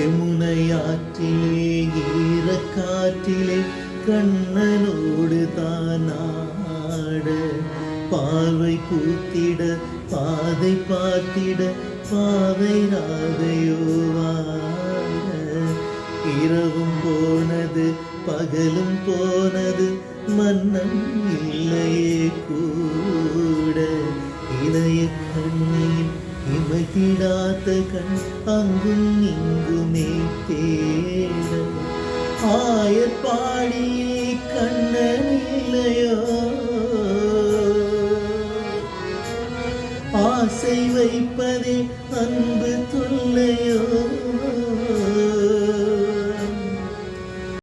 யமுனையாற்றிலே ஈரக்காற்றிலே கண்ணனோடு தானாட பார்வை பூத்திட பாதை பார்த்திட பாவை ராதையோவாட இரவும் போனது பகலும் போனது மன்னன் இல்லையே கூட இளைய கண்ணில் இமைத்திடாத கண் அங்கும் இங்குமே தேட ஆயப்பாடியே கண்ணன் இல்லையோ ஆசை வைப்பதே